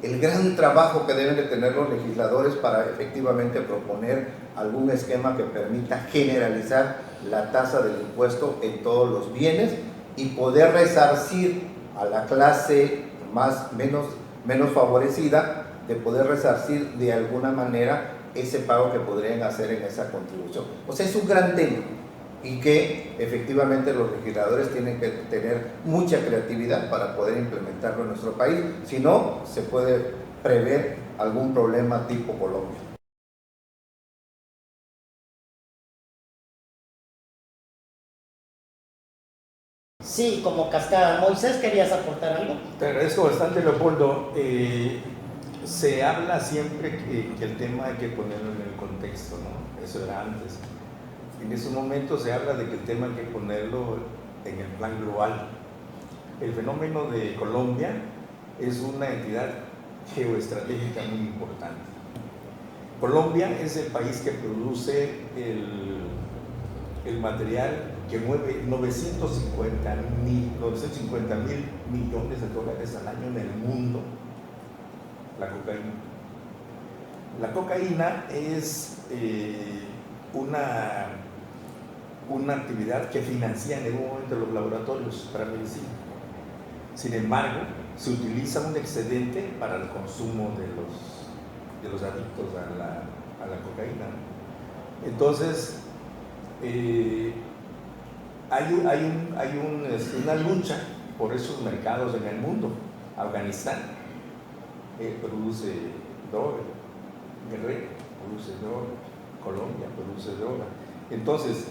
el gran trabajo que deben de tener los legisladores para efectivamente proponer algún esquema que permita generalizar la tasa del impuesto en todos los bienes y poder resarcir a la clase menos favorecida, de poder resarcir de alguna manera ese pago que podrían hacer en esa contribución. O sea, es un gran tema y que efectivamente los legisladores tienen que tener mucha creatividad para poder implementarlo en nuestro país, si no, se puede prever algún problema tipo Colombia. Sí, como cascada. Moisés, ¿querías aportar algo? Te agradezco bastante, Leopoldo. Se habla siempre que el tema hay que ponerlo en el contexto, ¿no? Eso era antes. En esos momentos se habla de que el tema hay que ponerlo en el plan global. El fenómeno de Colombia es una entidad geoestratégica muy importante. Colombia es el país que produce el material que mueve 950 mil millones de dólares al año en el mundo, la cocaína. La cocaína es una actividad que financian en un momento los laboratorios para medicina. Sin embargo, se utiliza un excedente para el consumo de los adictos a la cocaína. Entonces, hay una lucha por esos mercados en el mundo. Afganistán produce droga, Guerrero produce droga, Colombia produce droga. Entonces,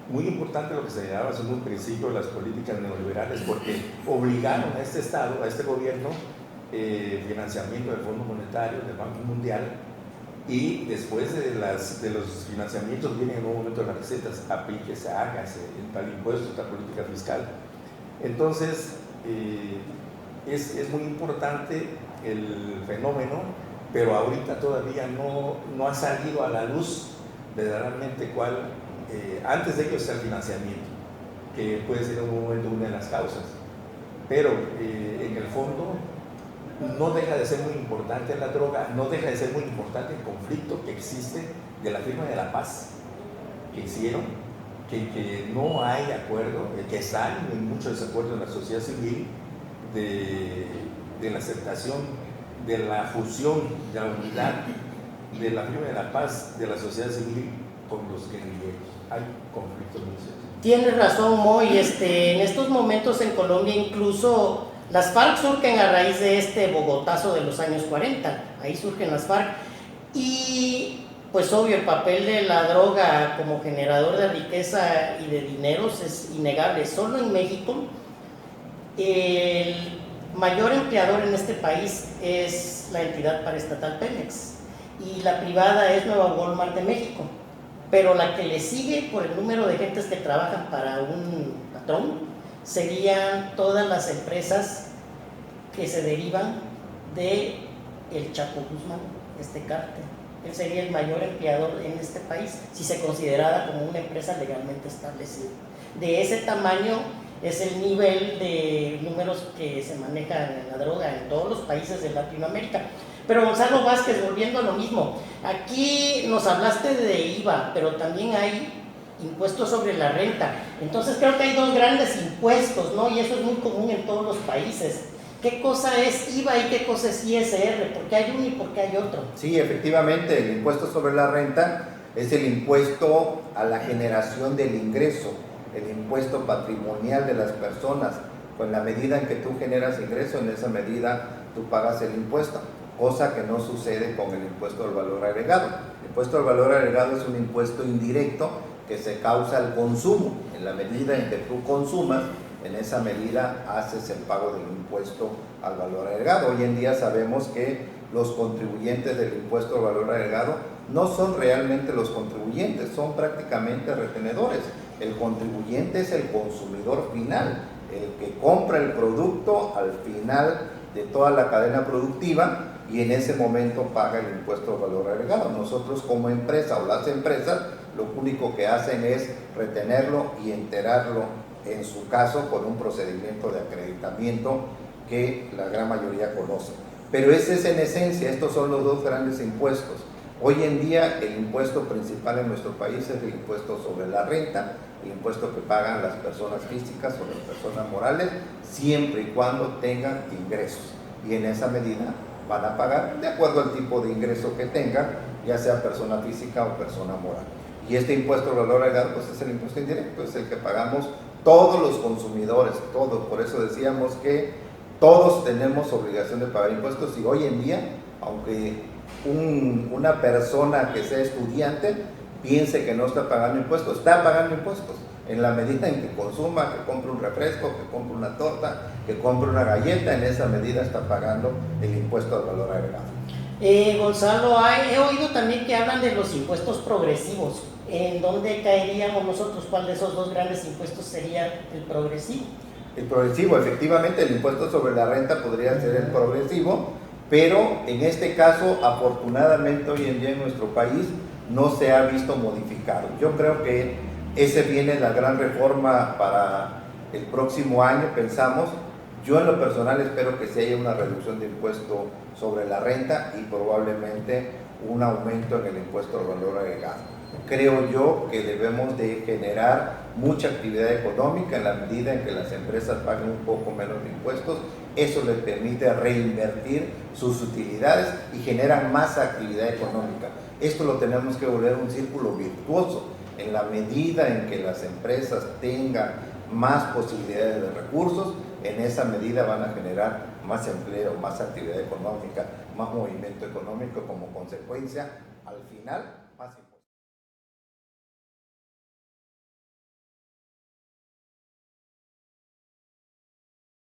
muy importante lo que se llamaba en un principio las políticas neoliberales, porque obligaron a este Estado, a este gobierno, financiamiento del Fondo Monetario, del Banco Mundial, y después de los financiamientos vienen en un momento las recetas, aplíquese, hágase tal impuesto, tal política fiscal. Entonces, es muy importante el fenómeno, pero ahorita todavía no ha salido a la luz verdaderamente cuál. Antes de ello está el financiamiento, que puede ser en un momento una de las causas, pero en el fondo no deja de ser muy importante la droga, no deja de ser muy importante el conflicto que existe de la firma de la paz que hicieron, que no hay acuerdo, que están en muchos desacuerdos en la sociedad civil de la aceptación de la fusión, de la unidad de la firma de la paz de la sociedad civil con los guerrilleros. Hay conflictos muy serios. Tienes razón, Moy. En estos momentos en Colombia incluso las FARC surgen a raíz de este Bogotazo de los años 40. Ahí surgen las FARC. Y pues obvio, el papel de la droga como generador de riqueza y de dineros es innegable. Solo en México el mayor empleador en este país es la entidad paraestatal Pemex y la privada es Nueva Walmart de México. Pero la que le sigue por el número de gentes que trabajan para un patrón serían todas las empresas que se derivan de el Chapo Guzmán, este cártel. Él sería el mayor empleador en este país si se considerara como una empresa legalmente establecida. De ese tamaño es el nivel de números que se manejan en la droga en todos los países de Latinoamérica. Pero Gonzalo Vázquez, volviendo a lo mismo, aquí nos hablaste de IVA, pero también hay impuestos sobre la renta. Entonces creo que hay dos grandes impuestos, ¿no? Y eso es muy común en todos los países. ¿Qué cosa es IVA y qué cosa es ISR? ¿Por qué hay uno y por qué hay otro? Sí, efectivamente, el impuesto sobre la renta es el impuesto a la generación del ingreso, el impuesto patrimonial de las personas. Con la medida en que tú generas ingreso, en esa medida tú pagas el impuesto, cosa que no sucede con el impuesto al valor agregado. El impuesto al valor agregado es un impuesto indirecto que se causa al consumo. En la medida en que tú consumas, en esa medida haces el pago del impuesto al valor agregado. Hoy en día sabemos que los contribuyentes del impuesto al valor agregado no son realmente los contribuyentes, son prácticamente retenedores. El contribuyente es el consumidor final, el que compra el producto al final de toda la cadena productiva y en ese momento paga el impuesto al valor agregado. Nosotros como empresa o las empresas lo único que hacen es retenerlo y enterarlo, en su caso, con un procedimiento de acreditamiento que la gran mayoría conoce. Pero ese es en esencia, estos son los dos grandes impuestos. Hoy en día el impuesto principal en nuestro país es el impuesto sobre la renta, el impuesto que pagan las personas físicas o las personas morales, siempre y cuando tengan ingresos. Y en esa medida van a pagar de acuerdo al tipo de ingreso que tengan, ya sea persona física o persona moral. Y este impuesto al valor agregado pues es el impuesto indirecto, es el que pagamos todos los consumidores, todos. Por eso decíamos que todos tenemos obligación de pagar impuestos, y hoy en día, aunque una persona que sea estudiante piense que no está pagando impuestos, está pagando impuestos en la medida en que consuma, que compre un refresco, que compre una torta, que compre una galleta, en esa medida está pagando el impuesto al valor agregado. Gonzalo, he oído también que hablan de los impuestos progresivos. ¿En dónde caeríamos nosotros? ¿Cuál de esos dos grandes impuestos sería el progresivo? El progresivo, efectivamente, el impuesto sobre la renta podría ser el progresivo, pero en este caso, afortunadamente, hoy en día en nuestro país no se ha visto modificado. Yo creo que ese viene la gran reforma para el próximo año, pensamos. Yo en lo personal espero que se haya una reducción de impuesto sobre la renta y probablemente un aumento en el impuesto al valor agregado. Creo yo que debemos de generar mucha actividad económica en la medida en que las empresas paguen un poco menos de impuestos. Eso les permite reinvertir sus utilidades y generan más actividad económica. Esto lo tenemos que volver un círculo virtuoso. En la medida en que las empresas tengan más posibilidades de recursos, en esa medida van a generar más empleo, más actividad económica, más movimiento económico, como consecuencia, al final, más impuestos.